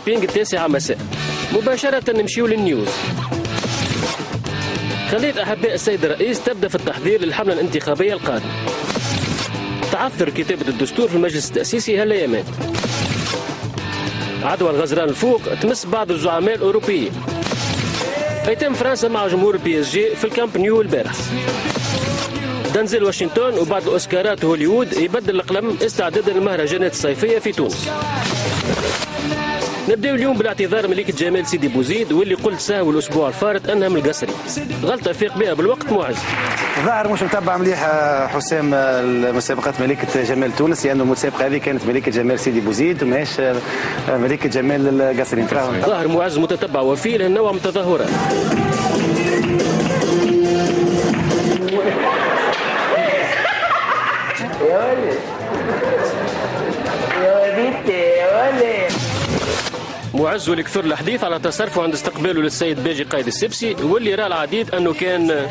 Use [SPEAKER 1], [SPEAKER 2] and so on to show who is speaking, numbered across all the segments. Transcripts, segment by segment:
[SPEAKER 1] زابينج 9 مساء. مباشرة نمشيو للنيوز. خليت أحباء السيد الرئيس تبدأ في التحضير للحملة الانتخابية القادمة. تعثر كتابة الدستور في المجلس التأسيسي هالأيامات. عدوى الغزران الفوق تمس بعض الزعماء الأوروبيين. يتم فرنسا مع جمهور بي اس جي في الكامب نيو البارح. دنزل واشنطن وبعد الأوسكارات هوليوود يبدل القلم استعدادا للمهرجانات الصيفية في تونس. نبداو اليوم بالاعتذار ملكة جمال سيدي بوزيد واللي قلت ساهو الأسبوع الفارط أنها من القصري. غلطة يفيق بها بالوقت معز.
[SPEAKER 2] ظاهر مش متابع مليح حسام المسابقات ملكة جمال تونس، لأنه المسابقة هذه كانت ملكة جمال سيدي بوزيد وماهيش ملكة جمال القصري.
[SPEAKER 1] ظاهر معز متتبع وفي له نوع من التظاهرات. معز واللي كثر الحديث على تصرفه عند استقباله للسيد باجي قايد السبسي، واللي رأى العديد أنه كان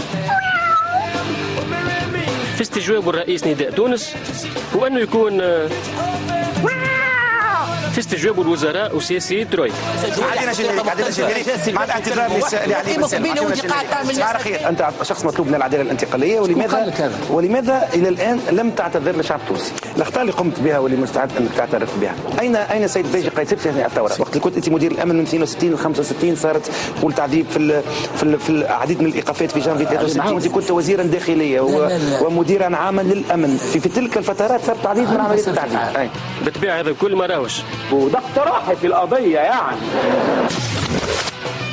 [SPEAKER 1] في استجواب الرئيس نداء تونس، وأنه يكون في استجواب الوزراء وسياسي تروي.
[SPEAKER 2] مع الاعتذار انت شخص مطلوب من العداله الانتقاليه، ولماذا الى الان لم تعتذر للشعب التونسي؟ الاخطاء اللي قمت بها واللي مستعد انك تعترف بها. اين سيد باجي قايد سبسي اثناء الثوره؟ وقت اللي كنت انت مدير الامن من 62 ل 65 صارت قول تعذيب في العديد من الايقافات في جانفي 63. انت كنت وزيرا داخليه ومديرا عاما للامن في تلك الفترات، صارت عديد من عمليات التعذيب.
[SPEAKER 1] بالطبيعه هذا كل ما راوش
[SPEAKER 3] وده اقتراحي في القضيه يعني.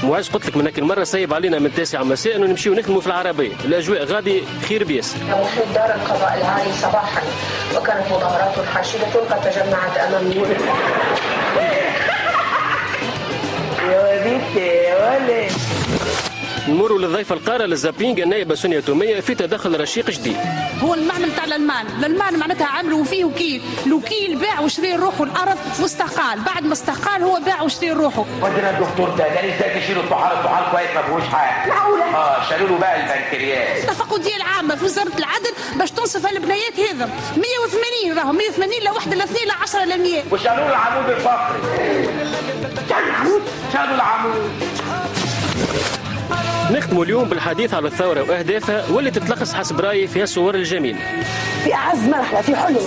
[SPEAKER 1] معز قلت لك من هيك المره سيب علينا من 9 مساء انه نمشيو نخدموا في العربيه، الاجواء غادي خير بياسر.
[SPEAKER 4] محيط دار القضاء العالي صباحا، وكانت مظاهرات حاشده قد تجمعت امام
[SPEAKER 3] يا بنتي يا ولد.
[SPEAKER 1] نمروا للضيفه القاره للزابينج النائبه سونيا توميه في تدخل رشيق جديد.
[SPEAKER 5] هو المعمل تاع الالمان معناتها عملوا فيه وكيل، الوكيل باع وشري روحه الارض واستقال، بعد ما استقال هو باع وشري روحه.
[SPEAKER 6] ودنا الدكتور ده ازاي تشيلوا الطحال كويس ما فيهوش حاجه.
[SPEAKER 5] معقوله؟
[SPEAKER 6] شالوا له بقى البنكرياس.
[SPEAKER 5] تفقديه العامه في وزاره العدل باش تنصف البنايات هذا 180 راهم 180 لواحده لاثنين ل 10 ل 100.
[SPEAKER 6] وشالوا له العمود الفقري. شالوا العمود.
[SPEAKER 1] نختم اليوم بالحديث على الثورة وأهدافها واللي تتلخص حسب رأيي فيها الصور الجميلة.
[SPEAKER 4] في أعز مرحلة في حلم.